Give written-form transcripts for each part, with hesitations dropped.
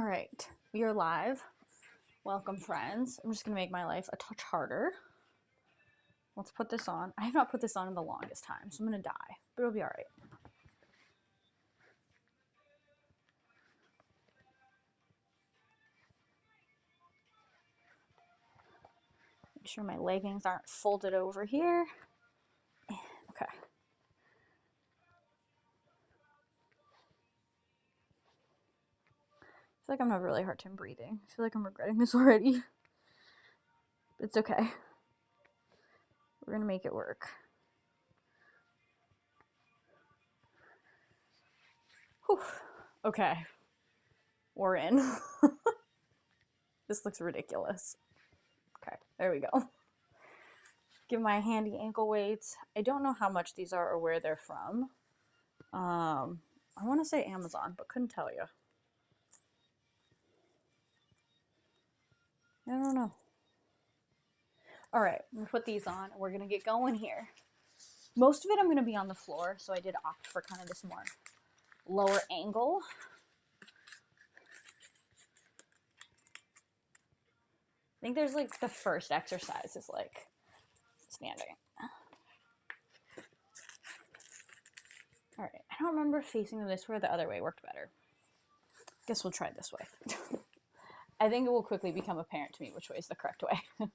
right, we are live. Welcome, friends. I'm just gonna make my life a touch harder. Let's put this on. I have not put this on in the longest time, so I'm gonna die, but it'll be all right. Make sure my leggings aren't folded over here. Okay. I feel like I'm having a really hard time breathing. I feel like I'm regretting this already. It's okay. We're gonna make it work. Whew. Okay. We're in. This looks ridiculous. Okay, there we go. Give my handy ankle weights. I don't know how much these are or where they're from. I want to say Amazon, but couldn't tell you. I don't know. All right, I'm gonna put these on. We're gonna get going here. Most of it I'm gonna be on the floor, so I did opt for kind of this more lower angle. I think there's like the first exercise is like standing. All right, I don't remember facing them this way or the other way worked better. Guess we'll try this way. I think it will quickly become apparent to me which way is the correct way.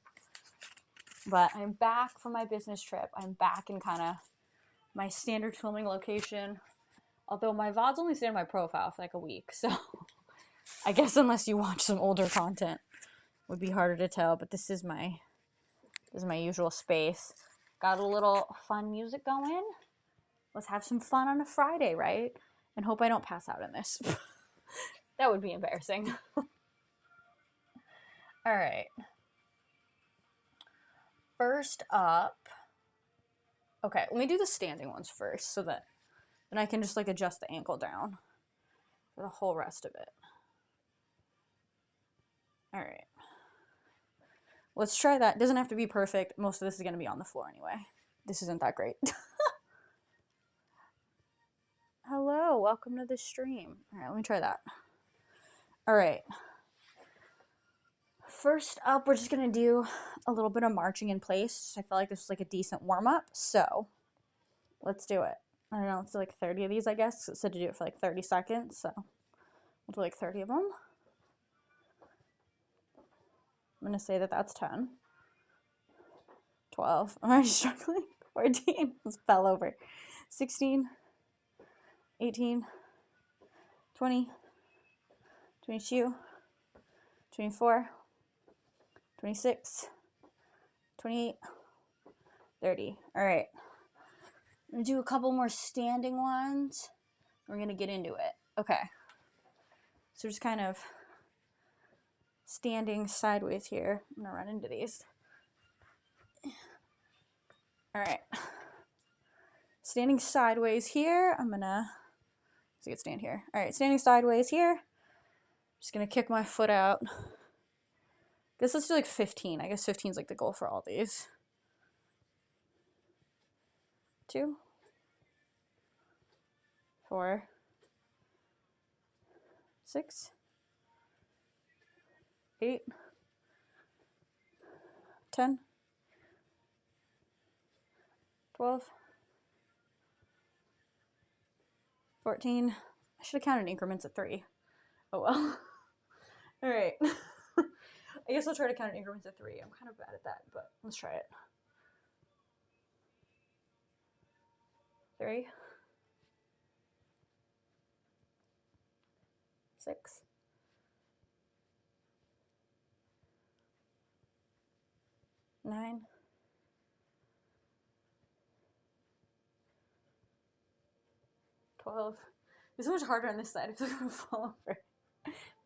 But I'm back from my business trip. I'm back in kind of my standard filming location. Although my VODs only stay on my profile for like a week, so I guess unless you watch some older content, it would be harder to tell. But this is my usual space. Got a little fun music going. Let's have some fun on a Friday, right? And hope I don't pass out in this. That would be embarrassing. All right. First up, okay, let me do the standing ones first so that then I can just like adjust the ankle down for the whole rest of it. All right. Let's try that. It doesn't have to be perfect. Most of this is going to be on the floor anyway. This isn't that great. Hello, welcome to the stream. All right, let me try that. All right. First up, we're just going to do a little bit of marching in place. I feel like this is like a decent warm-up, so let's do it. I don't know, let's do like 30 of these, I guess. It said to do it for like 30 seconds, so we'll do like 30 of them. I'm going to say that that's 10. 12. I'm already struggling. 14. Just fell over. 16. 18. 20. 22. 24. 26. 28. 30. All right. I'm going to do a couple more standing ones. We're going to get into it. Okay. So just kind of standing sideways here. I'm going to run into these. All right. Standing sideways here. I'm going to, so you can stand here. All right, standing sideways here. Just going to kick my foot out. Guess let's do like 15. I guess 15 is like the goal for all these. 2. 4. 6. 8. 10. 12. 14. I should have counted increments of 3. Oh well. All right. I guess I'll try to count in increments of 3. I'm kind of bad at that, but let's try it. 3. 6. 9. 12. It's so much harder on this side. I feel like I'm gonna fall over.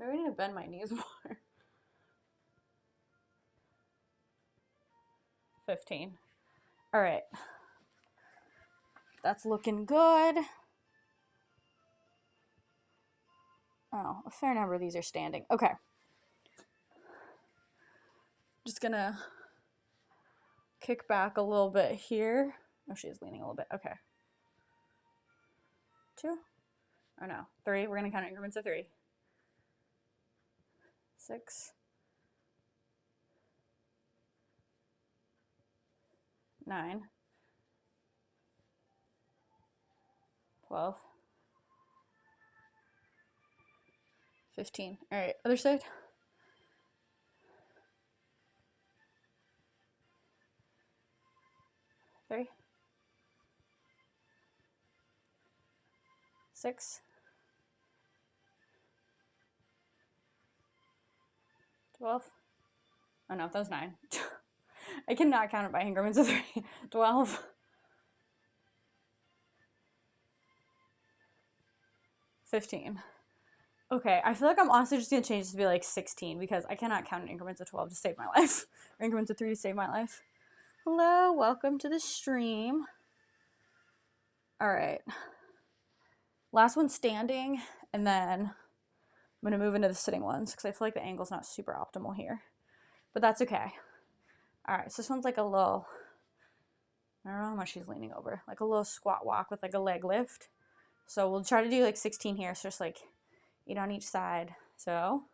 Maybe I need to bend my knees more. 15. All right. That's looking good. Oh, a fair number of these are standing. Okay. Just gonna kick back a little bit here. Oh, she's leaning a little bit. Okay. 2. Or no, 3. We're gonna count increments of 3. 6, 9, 12, 15. All right, other side. 3, 6, 12. Oh no, that was 9. I cannot count it by increments of 3. 12. 15. Okay, I feel like I'm honestly just gonna change this to be like 16 because I cannot count in increments of 12 to save my life. Or increments of 3 to save my life. Hello, welcome to the stream. Alright. Last one standing, and then I'm gonna move into the sitting ones because I feel like the angle's not super optimal here. But that's okay. Alright, so this one's like a little, I don't know how much she's leaning over. Like a little squat walk with like a leg lift. So we'll try to do like 16 here, so just like 8 on each side. So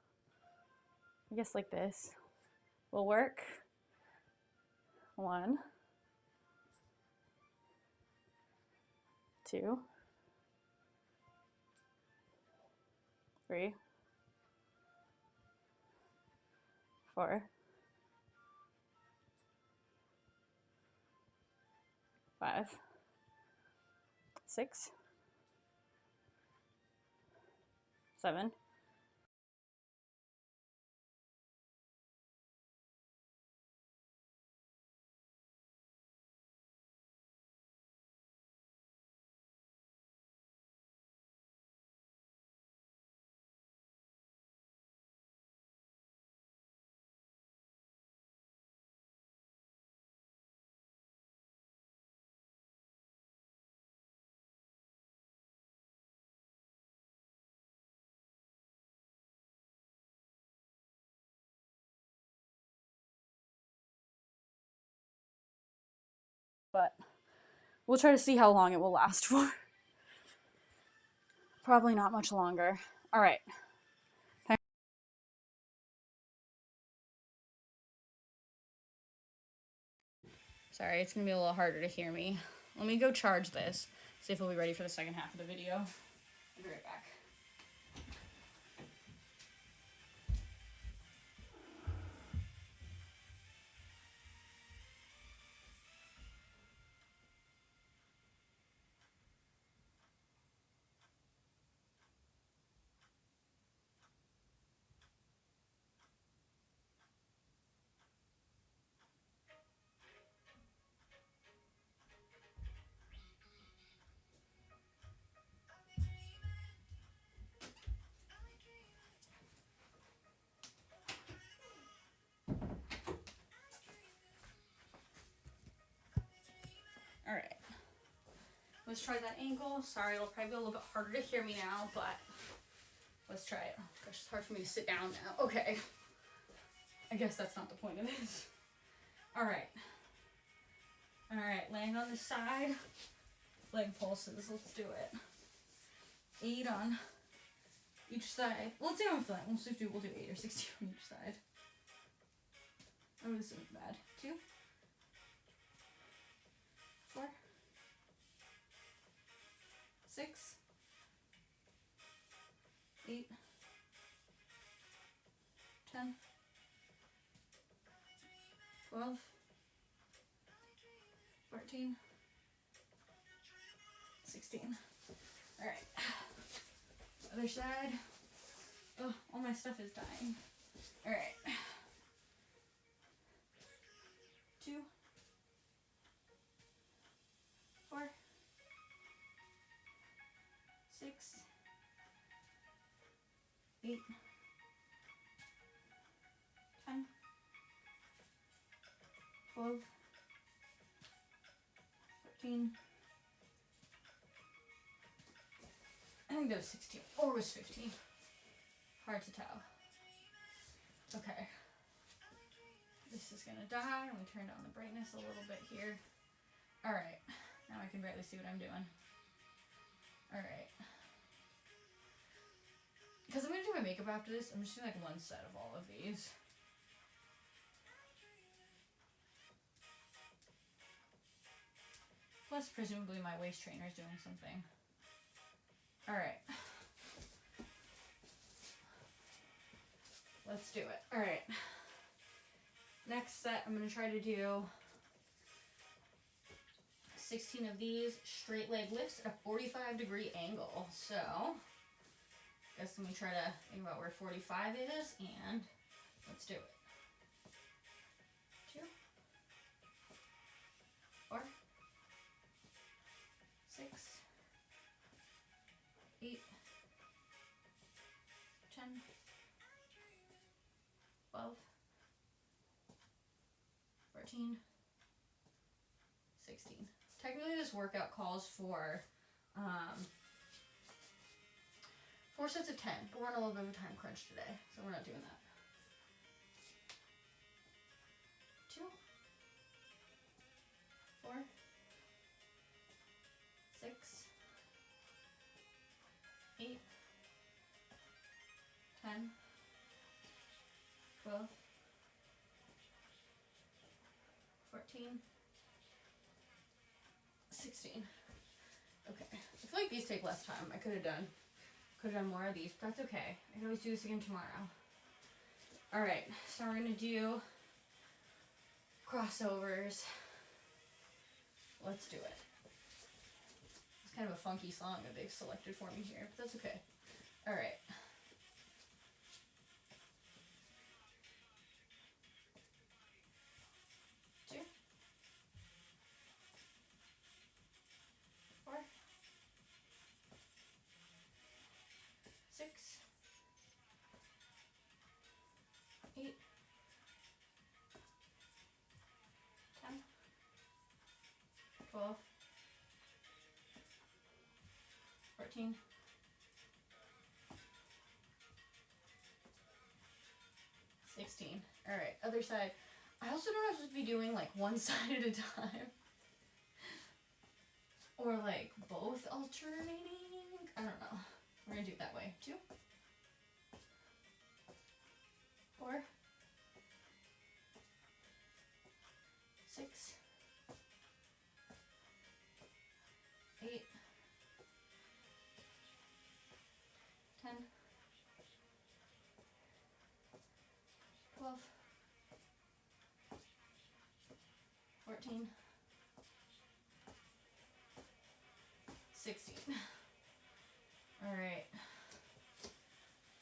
I guess like this will work. 1, 2, 3, 4, 5, 6, 7, but we'll try to see how long it will last for. Probably not much longer. All right. Sorry, it's gonna be a little harder to hear me. Let me go charge this, see if we'll be ready for the second half of the video. I'll be right back. All right. Let's try that ankle. Sorry, it'll probably be a little bit harder to hear me now, but let's try it. Gosh, it's hard for me to sit down now. Okay. I guess that's not the point of this. All right. All right, laying on this side. Leg pulses. Let's do it. 8 on each side. Well, let's see how I'm feeling. We'll do 8 or 16 on each side. Oh, this isn't bad. 2, 4, 6, 8, 10, 12, 14, 16. All right. Other side. Oh, all my stuff is dying. All right. 2, 4, 6, 8, 10, 12, 14. I think that was 16 or was 15. Hard to tell. Okay. This is gonna die. Let me turn down the brightness a little bit here. All right. Now I can barely see what I'm doing. All right. Because I'm going to do my makeup after this, I'm just doing like one set of all of these. Plus, presumably my waist trainer is doing something. Alright. Let's do it. Alright. Next set, I'm going to try to do 16 of these straight leg lifts at a 45-degree angle. So, guess let me try to think about where 45 is, and let's do it. 2, 4, 6, 8, 10, 12, 14, 16. Technically this workout calls for 4 sets of 10, but we're on a little bit of a time crunch today, so we're not doing that. 2, 4, 6, 8, 10, 12, 14, 16. Okay. I feel like these take less time. I could have done more of these, but that's okay. I can always do this again tomorrow. Alright, so we're gonna do crossovers. Let's do it. It's kind of a funky song that they've selected for me here, but that's okay. Alright. Six, 8, 10, 12, 14, 16. Alright, other side. I also don't know if I'm supposed to be doing like one side at a time. Or like both alternating. I don't know. We're gonna do it that way. 2, 4, 6, 8, 10, 12, 14, 16. Alright.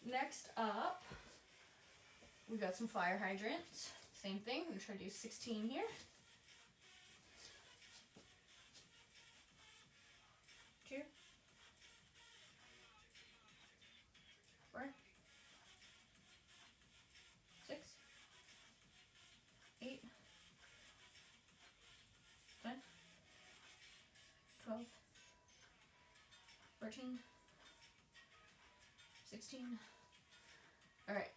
Next up, we got some fire hydrants. Same thing. I'm going to try to do 16 here. 2, 4, 6, 8, 10, 12, 14, 16. Alright.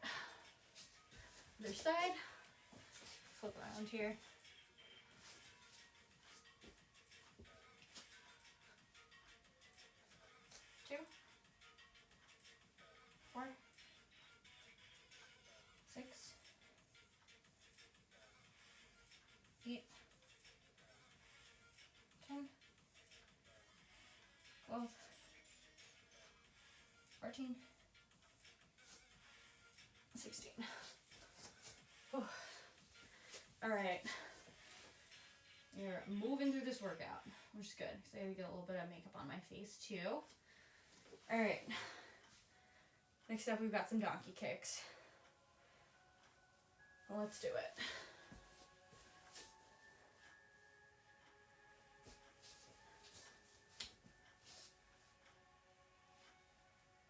Other side. Flip around here. 2, 4, 6, 8, 10, 12, 14, 16. Alright. You're moving through this workout, which is good, because I gotta get a little bit of makeup on my face too. Alright. Next up, we've got some donkey kicks. Well, let's do it.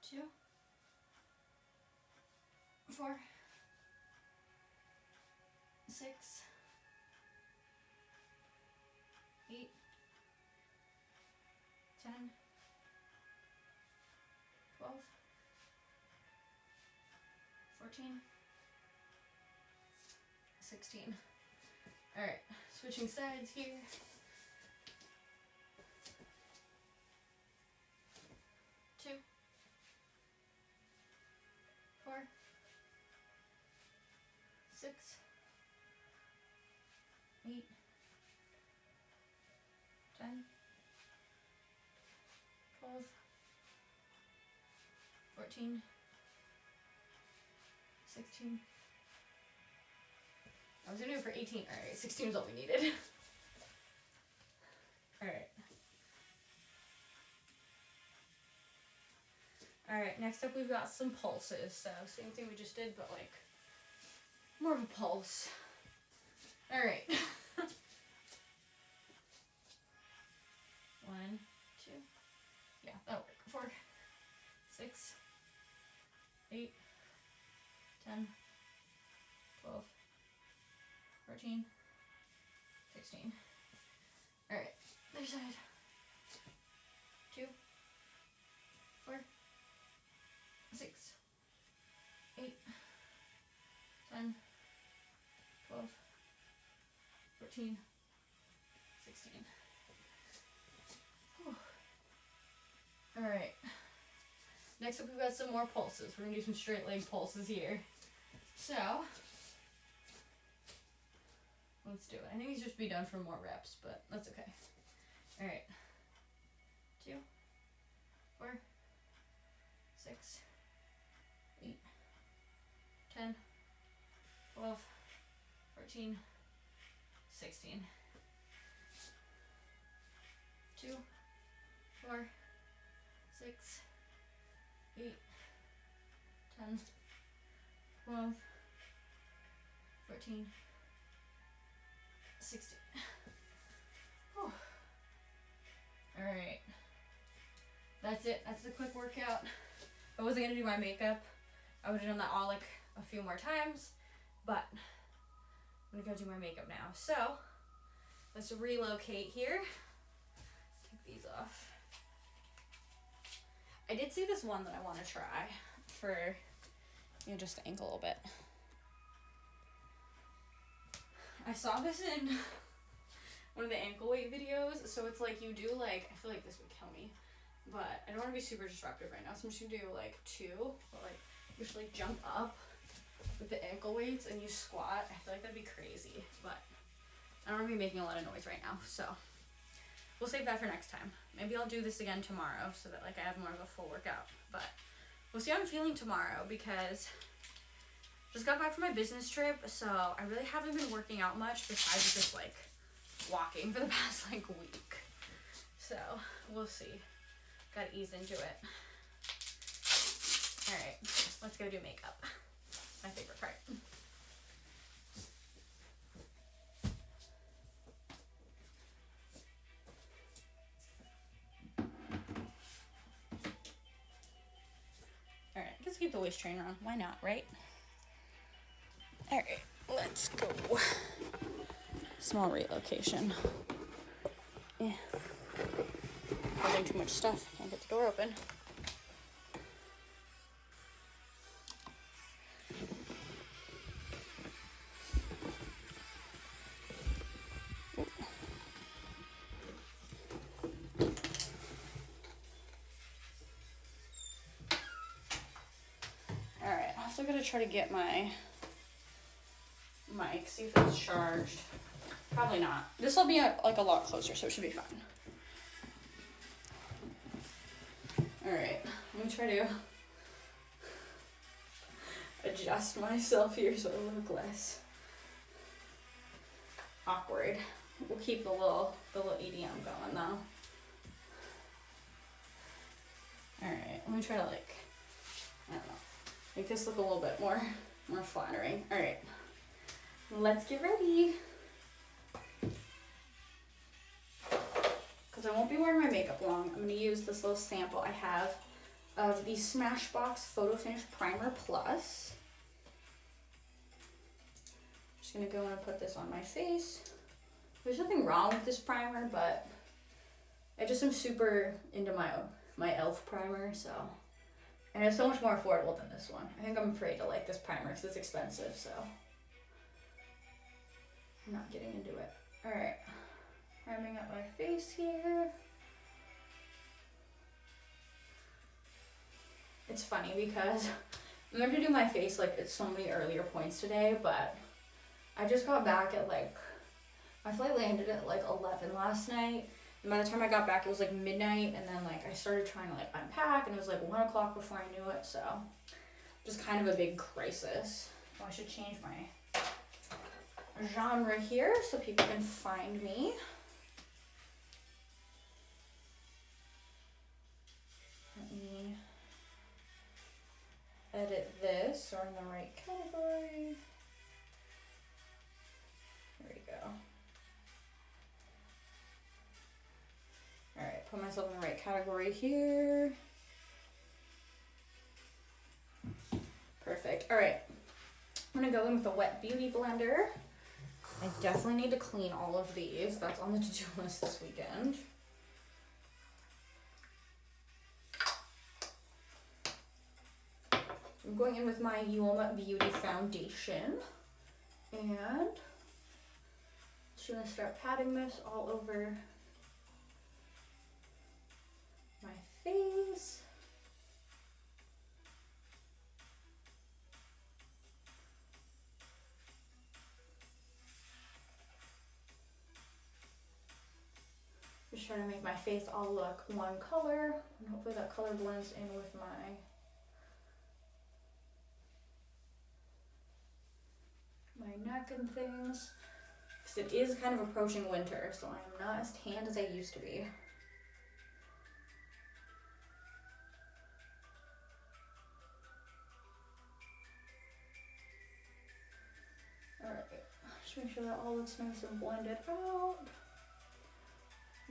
Two, 4, 6, 8, 10, 12, 14, 16. Alright, switching sides here. 2, 8, 10, 12, 14, 16. I was gonna do it for 18. Alright, 16 is all we needed. Alright. Alright, next up we've got some pulses. So, same thing we just did, but like more of a pulse. Alright. 1, 2. Yeah, that'll work. 4, 6, 8, 10, 12, 14, 16. Alright, other side. 2, 4, 6, 8, 10, 12, 14, 16. Alright. Next up we've got some more pulses. We're gonna do some straight leg pulses here. So, let's do it. I think these just be done for more reps, but that's okay. Alright. 2, 4, 6, 8, 10, 12, 14, 16. 2, 4, 6, 8, 10, 12, 14, 16. Whew. Alright. That's it. That's the quick workout. I wasn't going to do my makeup. I would have done that all like a few more times, but I'm going to go do my makeup now. So, let's relocate here. Take these off. I did see this one that I want to try for, you know, just the ankle a little bit. I saw this in one of the ankle weight videos, so it's like you do like, I feel like this would kill me, but I don't want to be super disruptive right now, so I'm just gonna do like 2, but like you just like jump up with the ankle weights and you squat. I feel like that'd be crazy, but I don't want to be making a lot of noise right now, so we'll save that for next time. Maybe I'll do this again tomorrow so that like I have more of a full workout, but we'll see how I'm feeling tomorrow because just got back from my business trip, so I really haven't been working out much besides just like walking for the past like week. So we'll see. Gotta ease into it. Alright, let's go do makeup. My favorite part. Alright, let's keep the waist trainer on. Why not, right? Alright, let's go. Small relocation. Yeah. Holding too much stuff. Can't get the door open. Alright, also gotta try to get my mic, see if it's charged. Probably not. This will be like a lot closer, so it should be fine. Alright, let me try to adjust myself here so I look less awkward. We'll keep the little EDM going though. Alright, let me try to like, I don't know, make this look a little bit more flattering. Alright, let's get ready. Because I won't be wearing my makeup long, I'm going to use this little sample I have of the Smashbox Photo Finish Primer Plus. Just going to go and put this on my face. There's nothing wrong with this primer, but I just am super into my e.l.f. primer, so. And it's so much more affordable than this one. I think I'm afraid to like this primer because it's expensive, so. I'm not getting into it. Alright. Priming up my face here. It's funny because I'm going to do my face like at so many earlier points today, but I just got back at like I flight landed at like 11 last night. And by the time I got back, it was like midnight. And then like I started trying to like unpack, and it was like 1 o'clock before I knew it. So just kind of a big crisis. Oh, I should change my genre here so people can find me. Let me edit this so we're in the right category. There we go. Alright, put myself in the right category here. Perfect. Alright. I'm gonna go in with a wet beauty blender. I definitely need to clean all of these. That's on the to-do list this weekend. I'm going in with my Yulma Beauty Foundation. And just gonna start patting this all over my face. Just trying to make my face all look one color, and hopefully that color blends in with my neck and things. Because it is kind of approaching winter, so I'm not as tanned as I used to be. Alright, just make sure that all looks nice and blended out.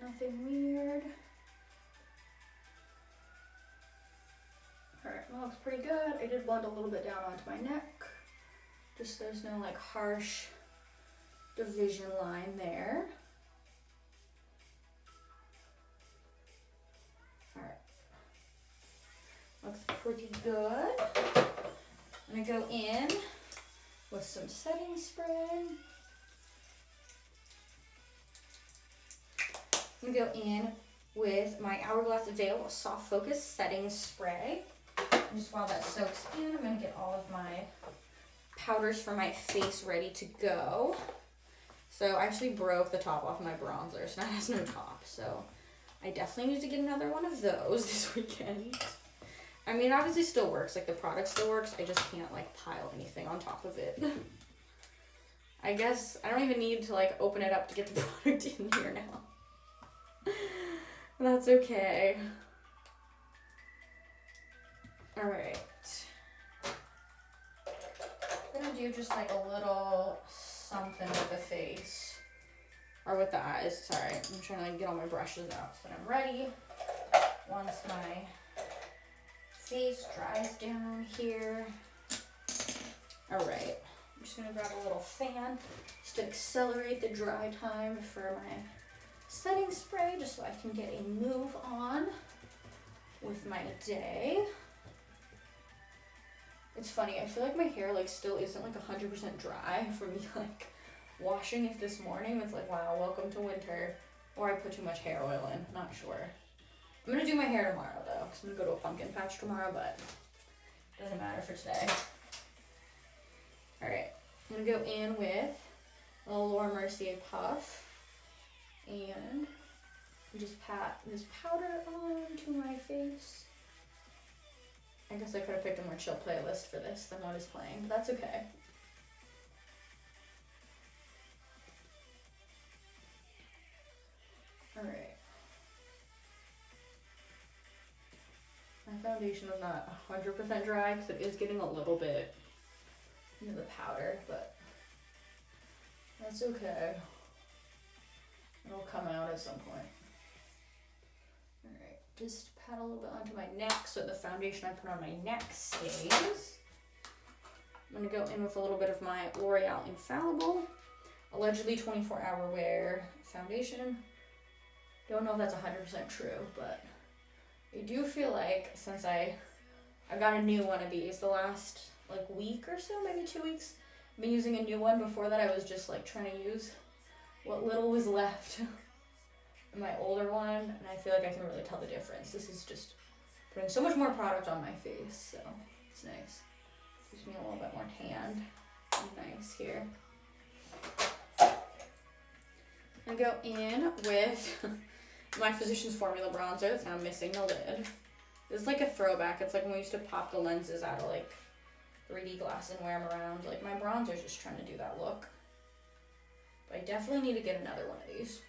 Nothing weird. Alright, that looks pretty good. I did blend a little bit down onto my neck. Just so there's no like harsh division line there. Alright. Looks pretty good. I'm gonna go in with some setting spray. I'm gonna go in with my Hourglass Veil Soft Focus Setting Spray. And just while that soaks in, I'm gonna get all of my powders for my face ready to go. So I actually broke the top off my bronzer, so now it has no top. So I definitely need to get another one of those this weekend. I mean, it obviously still works, like the product still works, I just can't like pile anything on top of it. I guess I don't even need to like open it up to get the product in here now. That's okay. Alright. I'm gonna do just like a little something with the face. Or with the eyes, sorry. I'm trying to like get all my brushes out so that I'm ready. Once my face dries down here. Alright. I'm just gonna grab a little fan just to accelerate the dry time for my setting spray, just so I can get a move on with my day. It's funny, I feel like my hair like still isn't like 100% dry from me like washing it this morning. It's like, wow, welcome to winter. Or I put too much hair oil in, not sure. I'm gonna do my hair tomorrow though, because I'm gonna go to a pumpkin patch tomorrow, but doesn't matter for today. Alright, I'm gonna go in with a little Laura Mercier puff. And just pat this powder onto my face. I guess I could have picked a more chill playlist for this than what is playing, but that's okay. Alright. My foundation is not 100% dry because it is getting a little bit into the powder, but that's okay. It'll come out at some point. Alright, just pat a little bit onto my neck so the foundation I put on my neck stays. I'm going to go in with a little bit of my L'Oreal Infallible, allegedly 24-hour wear foundation. Don't know if that's 100% true, but I do feel like since I got a new one of these the last like week or so, maybe 2 weeks, I've been using a new one. Before that I was just like trying to use what little was left in my older one, and I feel like I can really tell the difference. This is just putting so much more product on my face, so it's nice. Gives me a little bit more tan. Nice here. I'm gonna go in with my Physicians Formula bronzer. It's now missing the lid. This is like a throwback. It's like when we used to pop the lenses out of like 3D glass and wear them around. Like my bronzer's just trying to do that look. But I definitely need to get another one of these.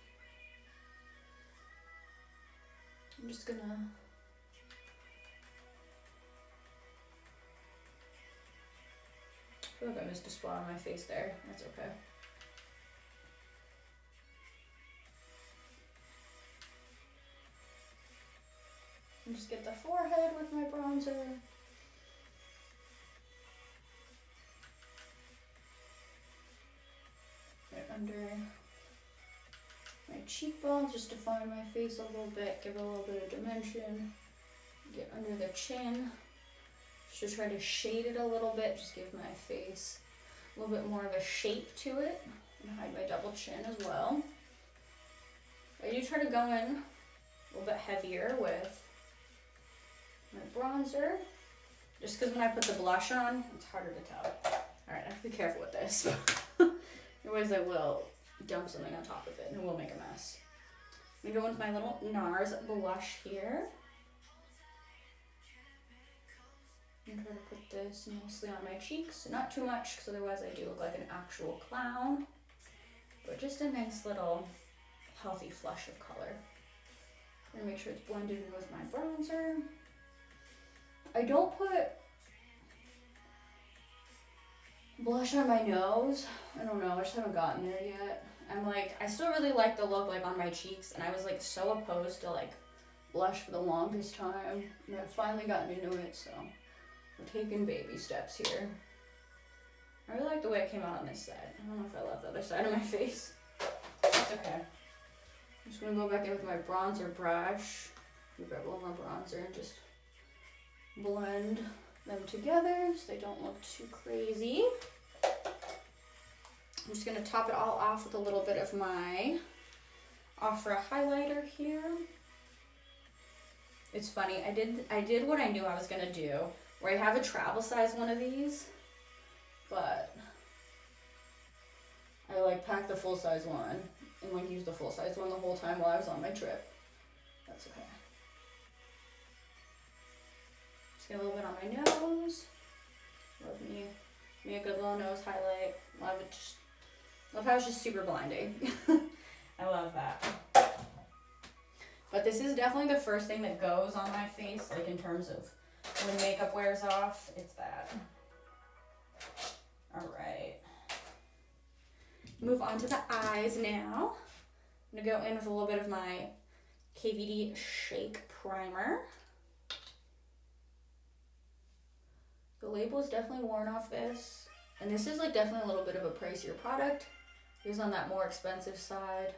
I'm just gonna... I feel like I missed a spot on my face there. That's okay. And just get the forehead with my bronzer. Right under my cheekbones, just define my face a little bit, give it a little bit of dimension. Get under the chin. Just to try to shade it a little bit, just give my face a little bit more of a shape to it. And hide my double chin as well. I do try to go in a little bit heavier with my bronzer. Just because when I put the blush on, it's harder to tell. Alright, I have to be careful with this. Otherwise I will dump something on top of it and it will make a mess. I'm going to go with my little NARS blush here. I'm trying to put this mostly on my cheeks. Not too much, because otherwise I do look like an actual clown. But just a nice little healthy flush of color. I'm going to make sure it's blended in with my bronzer. I don't put blush on my nose. I don't know, I just haven't gotten there yet. I'm like, I still really like the look like on my cheeks, and I was like so opposed to like blush for the longest time. And I've finally gotten into it, so we're taking baby steps here. I really like the way it came out on this side. I don't know if I love the other side of my face. That's okay. I'm just gonna go back in with my bronzer brush. Grab a little more bronzer and just blend them together so they don't look too crazy. I'm just gonna top it all off with a little bit of my Ofra highlighter here. It's funny, I did what I knew I was gonna do, where I have a travel size one of these, but I like packed the full size one and like used the full size one the whole time while I was on my trip. That's okay. Just get a little bit on my nose. Love me a good little nose highlight. Love it. Love how it's just super blinding. I love that. But this is definitely the first thing that goes on my face, like in terms of when makeup wears off. It's that. All right. Move on to the eyes now. I'm gonna go in with a little bit of my KVD Shake Primer. The label is definitely worn off this. And this is like definitely a little bit of a pricier product. It was on that more expensive side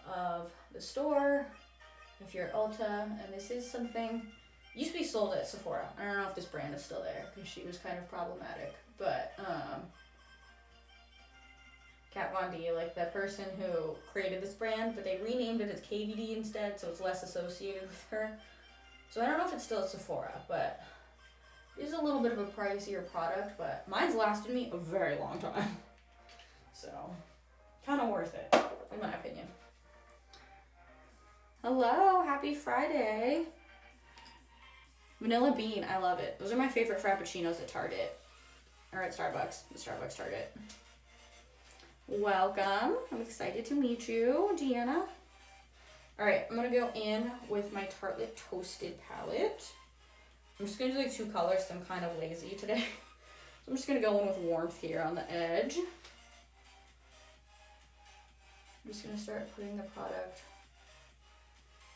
of the store. If you're at Ulta, and this is something used to be sold at Sephora. I don't know if this brand is still there because she was kind of problematic. But Kat Von D, like the person who created this brand, but they renamed it as KVD instead, so it's less associated with her. So I don't know if it's still at Sephora, but it is a little bit of a pricier product, but mine's lasted me a very long time. So, kind of worth it, in my opinion. Hello, happy Friday. Vanilla bean, I love it. Those are my favorite frappuccinos at Target. Or at Starbucks, the Starbucks Target. Welcome, I'm excited to meet you, Deanna. Alright, I'm gonna go in with my Tartelette Toasted palette. I'm just gonna do like two colors, so I'm kind of lazy today. So I'm just gonna go in with warmth here on the edge. I'm just gonna start putting the product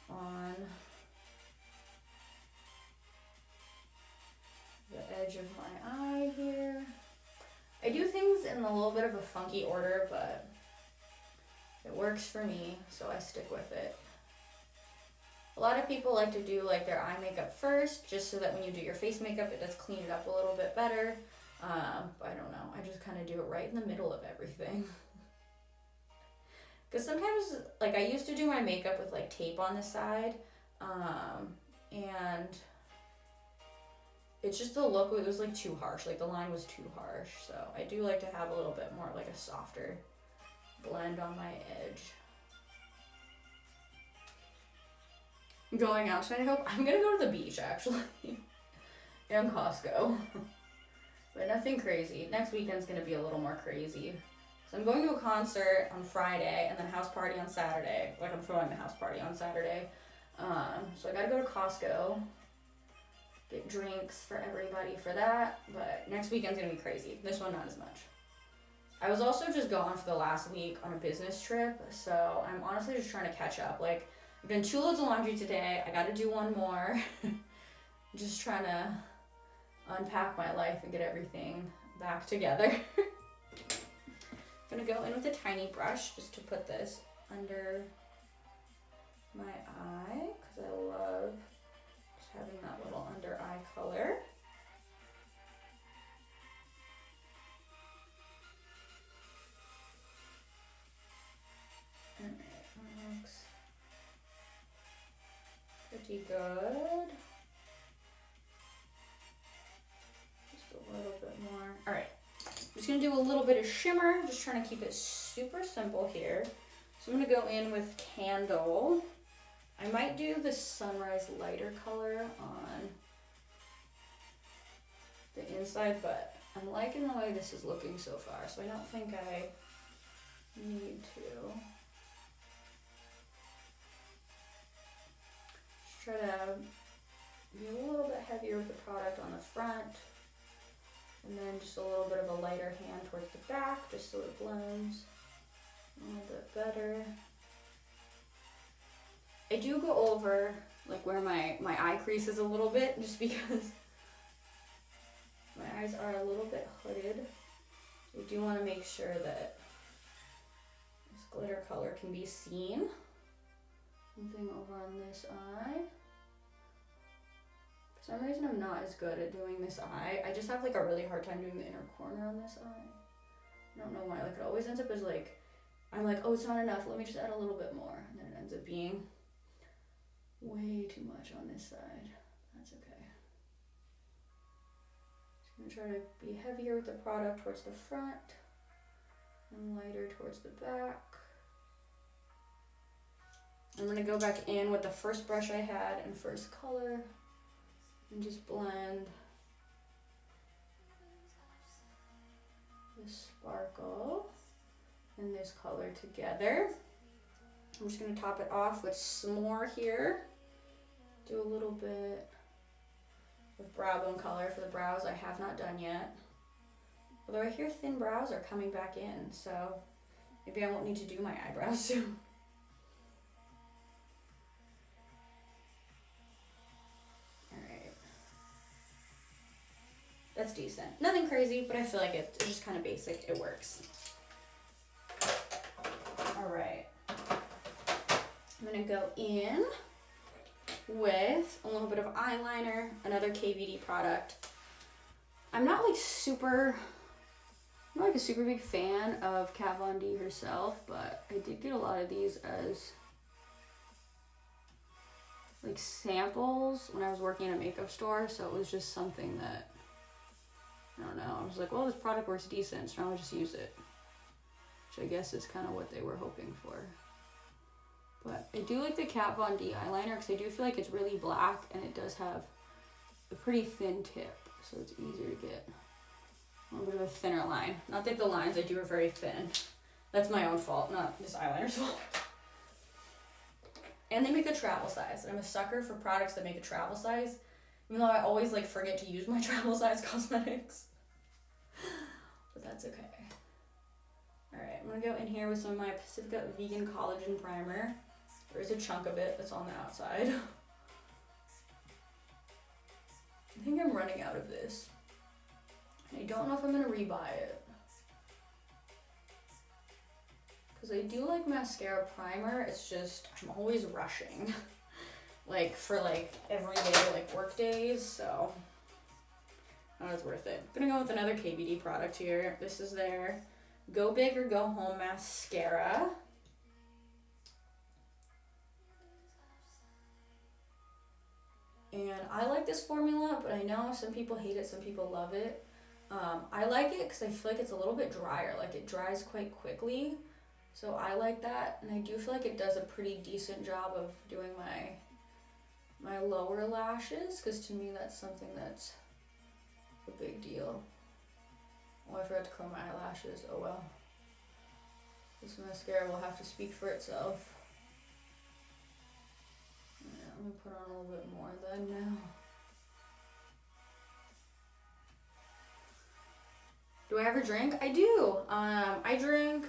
on the edge of my eye here. I do things in a little bit of a funky order, but it works for me, so I stick with it. A lot of people like to do like their eye makeup first, just so that when you do your face makeup, it does clean it up a little bit better. But I don't know, I just kind of do it right in the middle of everything. Because sometimes, like, I used to do my makeup with like tape on the side, and it's just the look, it was like too harsh, like the line was too harsh. So I do like to have a little bit more like a softer blend on my edge. I'm going out tonight, I hope. I'm gonna go to the beach, actually. And Costco. But nothing crazy. Next weekend's gonna be a little more crazy. So I'm going to a concert on Friday and then house party on Saturday. Like, I'm throwing the house party on Saturday. So I gotta go to Costco. Get drinks for everybody for that. But next weekend's gonna be crazy. This one, not as much. I was also just gone for the last week on a business trip. So I'm honestly just trying to catch up. Like, I've done 2 loads of laundry today. I gotta do 1 more. Just trying to unpack my life and get everything back together. Gonna go in with a tiny brush just to put this under my eye because I love just having that little under eye color. Alright, that looks pretty good. Just a little bit more. Alright. I'm just going to do a little bit of shimmer, just trying to keep it super simple here. So I'm going to go in with Candle. I might do the Sunrise lighter color on the inside, but I'm liking the way this is looking so far, so I don't think I need to. Just try to be a little bit heavier with the product on the front. And then just a little bit of a lighter hand towards the back, just so it blends a little bit better. I do go over like where my eye crease is a little bit, just because my eyes are a little bit hooded. So I do want to make sure that this glitter color can be seen. Something over on this eye. For some reason I'm not as good at doing this eye. I just have like a really hard time doing the inner corner on this eye. I don't know why. Like, it always ends up as like, I'm like, oh, it's not enough. Let me just add a little bit more. And then it ends up being way too much on this side. That's okay. Just gonna try to be heavier with the product towards the front and lighter towards the back. I'm gonna go back in with the first brush I had and first color. And just blend this sparkle and this color together. I'm just going to top it off with s'more here. Do a little bit of brow bone color for the brows. I have not done yet. Although I hear thin brows are coming back in, so maybe I won't need to do my eyebrows soon. That's decent. Nothing crazy, but I feel like it's just kind of basic. It works. Alright. I'm going to go in with a little bit of eyeliner, another KVD product. I'm not like a super big fan of Kat Von D herself, but I did get a lot of these as like samples when I was working in a makeup store, so it was just something that I don't know. I was like, well, this product works decent, so now I'll just use it. Which I guess is kind of what they were hoping for. But I do like the Kat Von D eyeliner because I do feel like it's really black and it does have a pretty thin tip. So it's easier to get a little bit of a thinner line. Not that the lines I do are very thin. That's my own fault, not this eyeliner's fault. And they make a travel size. I'm a sucker for products that make a travel size. Even though I always like forget to use my travel size cosmetics. But that's okay. Alright, I'm going to go in here with some of my Pacifica Vegan Collagen Primer. There's a chunk of it that's on the outside. I think I'm running out of this. And I don't know if I'm going to rebuy it. Because I do like mascara primer, it's just, I'm always rushing. Like, for like, everyday, like, work days, so not as worth it. I'm gonna go with another KVD product here. This is their Go Big or Go Home Mascara. And I like this formula, but I know some people hate it, some people love it. I like it because I feel like it's a little bit drier. Like, it dries quite quickly. So I like that, and I do feel like it does a pretty decent job of doing my lower lashes, because to me that's something that's a big deal. Oh, I forgot to curl my eyelashes. Oh well. This mascara will have to speak for itself. Yeah, I'm gonna put on a little bit more then now. Do I ever drink? I do. I drink.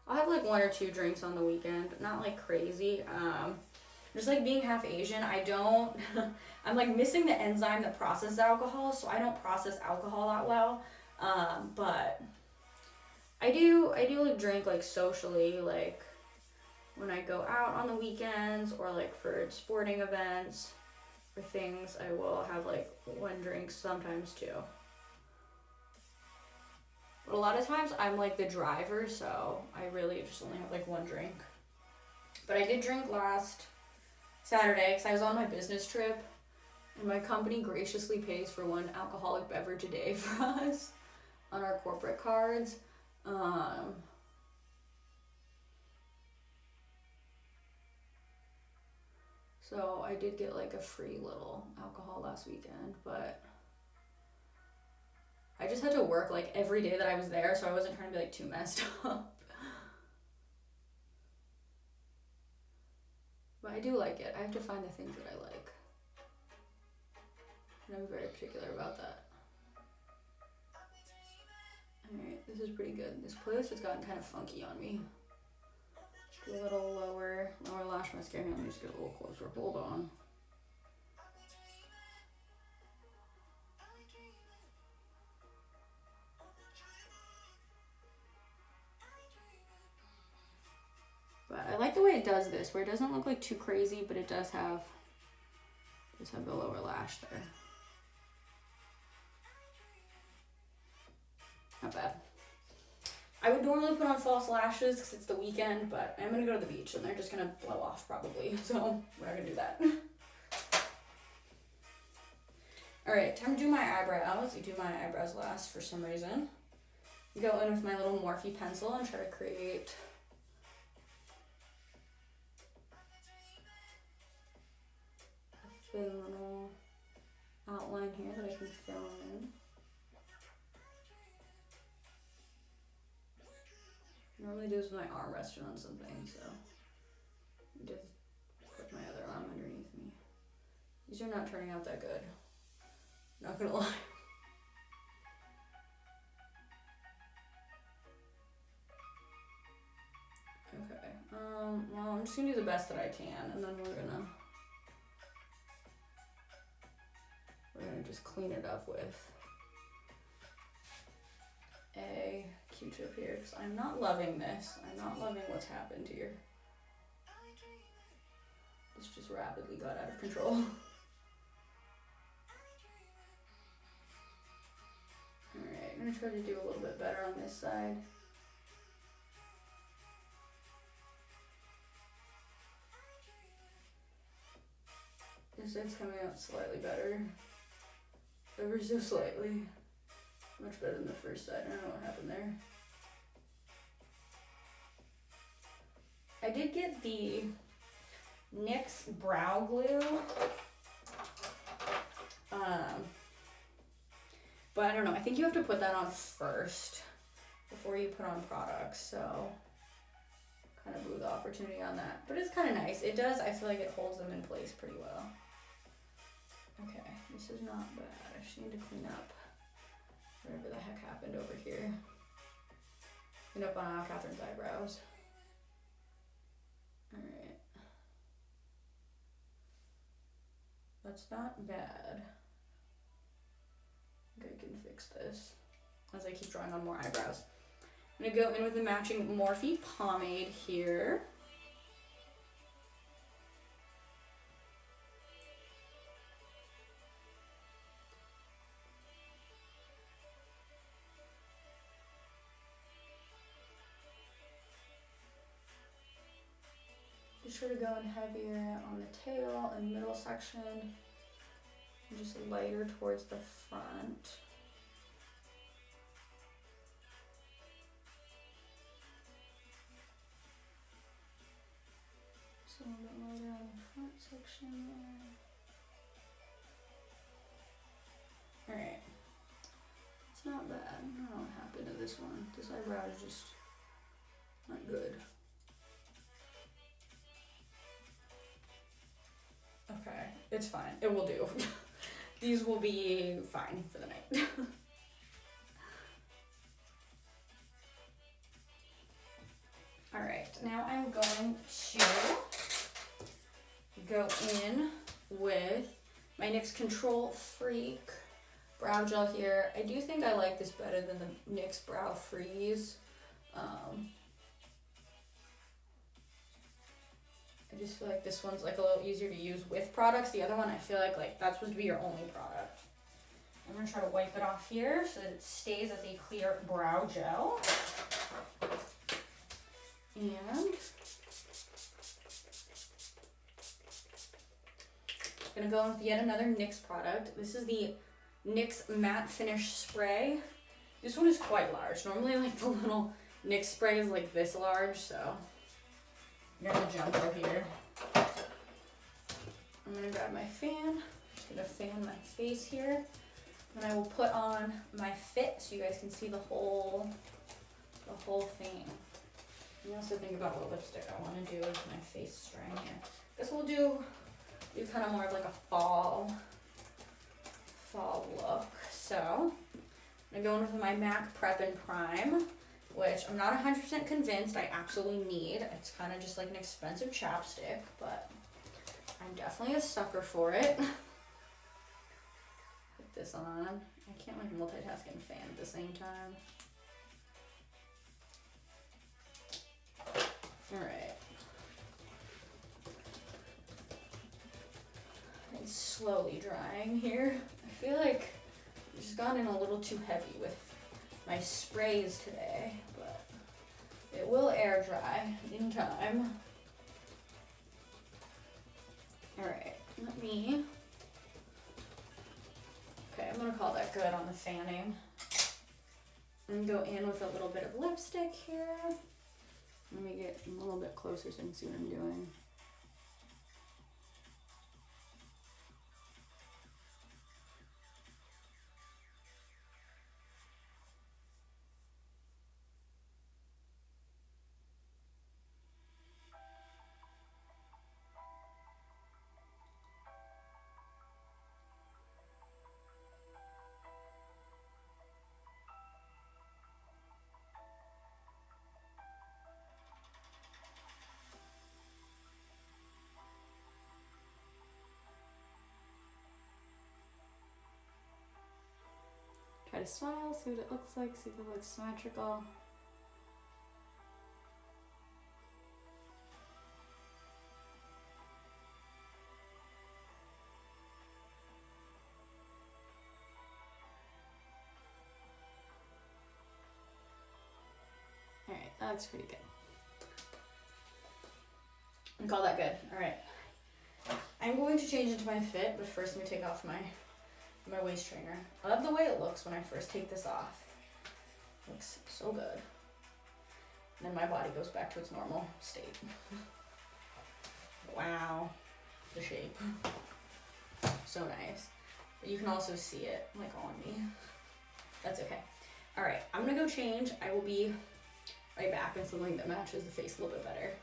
I'll have like 1 or 2 drinks on the weekend, not like crazy. Just like being half Asian, I don't. I'm like missing the enzyme that processes alcohol, so I don't process alcohol that well. But I do like drink like socially, like when I go out on the weekends or like for sporting events or things. I will have like 1 drink, sometimes 2. But a lot of times I'm like the driver, so I really just only have like 1 drink. But I did drink last Saturday because I was on my business trip, and my company graciously pays for 1 alcoholic beverage a day for us on our corporate cards. So I did get like a free little alcohol last weekend, but I just had to work like every day that I was there, so I wasn't trying to be like too messed up. But I do like it. I have to find the things that I like. And I'm very particular about that. Alright, this is pretty good. This playlist has gotten kind of funky on me. Do a little lower lash mascara. Let me just get a little closer. Hold on. But I like the way it does this, where it doesn't look like too crazy, but it does have the lower lash there. Not bad. I would normally put on false lashes because it's the weekend, but I'm going to go to the beach and they're just going to blow off probably. So we're not going to do that. Alright, time to do my eyebrows. I do my eyebrows last for some reason. Go in with my little Morphe pencil and try to create a thin little outline here that I can fill in. I normally do this with my arm resting on something, so just put my other arm underneath me. These are not turning out that good. Not gonna lie. Okay. Well, I'm just gonna do the best that I can, and then we're gonna just clean it up with a Q-tip here, because I'm not loving this. I'm not loving what's happened here. This just rapidly got out of control. Alright, I'm gonna try to do a little bit better on this side. This side's coming out slightly better. Ever so slightly. Much better than the first side. I don't know what happened there. I did get the NYX brow glue. But I don't know. I think you have to put that on first before you put on products. So kind of blew the opportunity on that. But it's kind of nice. It does. I feel like it holds them in place pretty well. Okay. This is not bad. I just need to clean up whatever the heck happened over here. Clean up on Catherine's eyebrows. Alright. That's not bad. I think I can fix this as I keep drawing on more eyebrows. I'm going to go in with the matching Morphe pomade here. Be sure to go in heavier on the tail and middle section, and just lighter towards the front. this one. This eyebrow is just not good. Okay, it's fine. It will do. These will be fine for the night. Alright, now I'm going to go in with my NYX Control Freak brow gel here. I do think I like this better than the NYX Brow Freeze. I just feel like this one's like a little easier to use with products. The other one, I feel like that's supposed to be your only product. I'm gonna try to wipe it off here so that it stays as a clear brow gel. And I'm gonna go with yet another NYX product. This is the NYX Matte Finish Spray. This one is quite large. Normally like the little NYX spray is like this large, so I'm gonna jump over here. I'm gonna grab my fan. Just gonna fan my face here. And I will put on my Fit so you guys can see the whole thing. I also think about what lipstick I want to do with my face strand here. I guess we'll do kind of more of like a fall look. So I'm going with my MAC Prep and Prime, which I'm not 100% convinced I absolutely need. It's kind of just like an expensive chapstick, but I'm definitely a sucker for it. Put this on. I can't like multitask and fan at the same time. Alright. It's slowly drying here. I feel like I've just gotten a little too heavy with my sprays today, but it will air dry in time. Alright, okay, I'm gonna call that good on the fanning. I'm gonna go in with a little bit of lipstick here. Let me get a little bit closer so you can see what I'm doing. Try to smile, see what it looks like, see if it looks symmetrical. Alright, that looks pretty good. I call that good. Alright. I'm going to change into my Fit, but first let me take off my waist trainer. I love the way it looks when I first take this off. It looks so good. And then my body goes back to its normal state. Wow. The shape. So nice. But you can also see it like on me. That's okay. Alright, I'm gonna go change. I will be right back with something that matches the face a little bit better.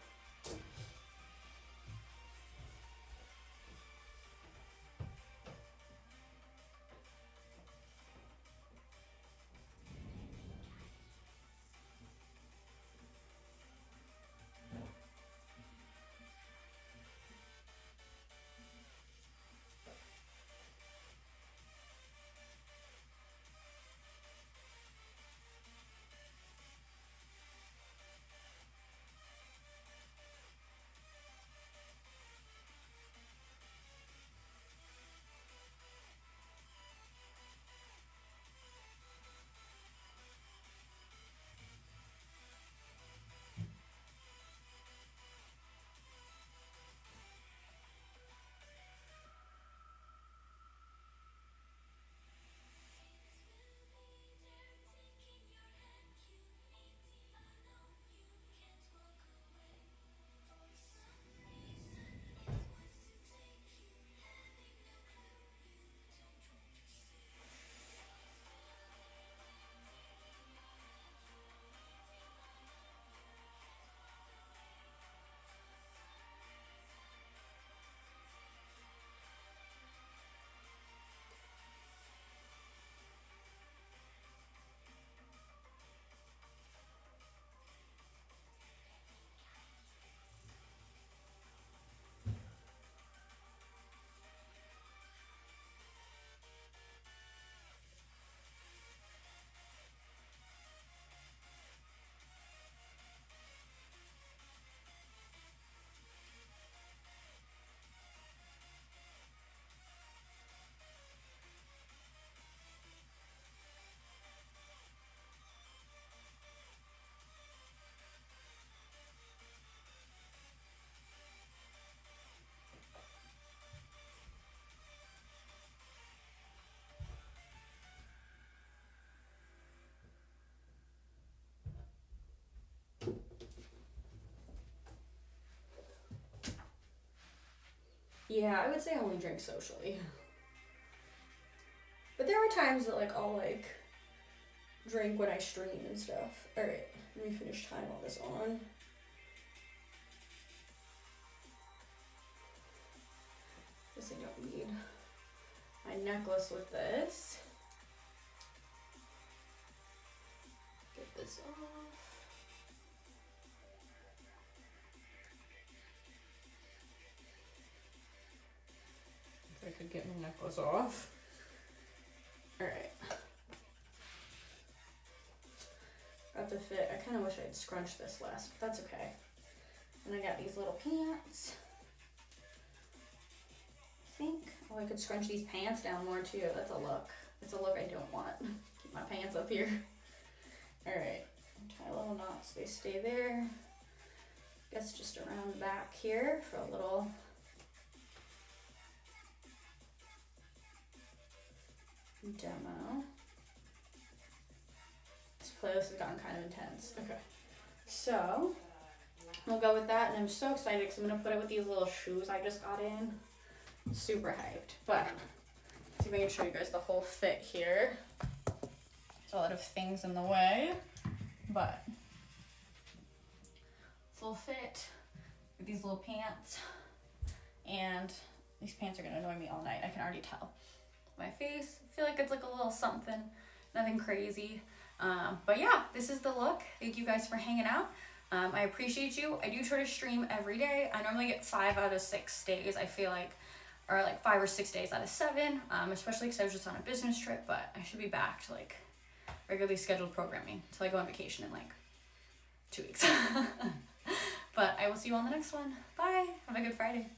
Yeah, I would say I only drink socially. But there are times that like I'll like drink when I stream and stuff. Alright, let me finish tying all this on. Guess I don't need my necklace with this. Get this off. If I could get my necklace off. Alright. Got the fit. I kind of wish I had scrunched this less, but that's okay. And I got these little pants. I think. Oh, I could scrunch these pants down more too. That's a look. It's a look I don't want. Keep my pants up here. Alright. Tie little knots. They stay there. Guess just around the back here for a little. Demo. This playlist has gotten kind of intense. Okay. So, we'll go with that. And I'm so excited because I'm going to put it with these little shoes I just got in. Super hyped. But, see if I can show you guys the whole fit here. There's a lot of things in the way. But, full fit with these little pants. And these pants are going to annoy me all night. I can already tell. My face, I feel like it's like a little something. Nothing crazy. But yeah, this is the look. Thank you guys for hanging out. I appreciate you. I do try to stream every day. I normally get 5 out of 6 days, I feel like, or like 5 or 6 days out of 7, especially because I was just on a business trip, but I should be back to like regularly scheduled programming until I go on vacation in like 2 weeks. But I will see you on the next one. Bye. Have a good Friday.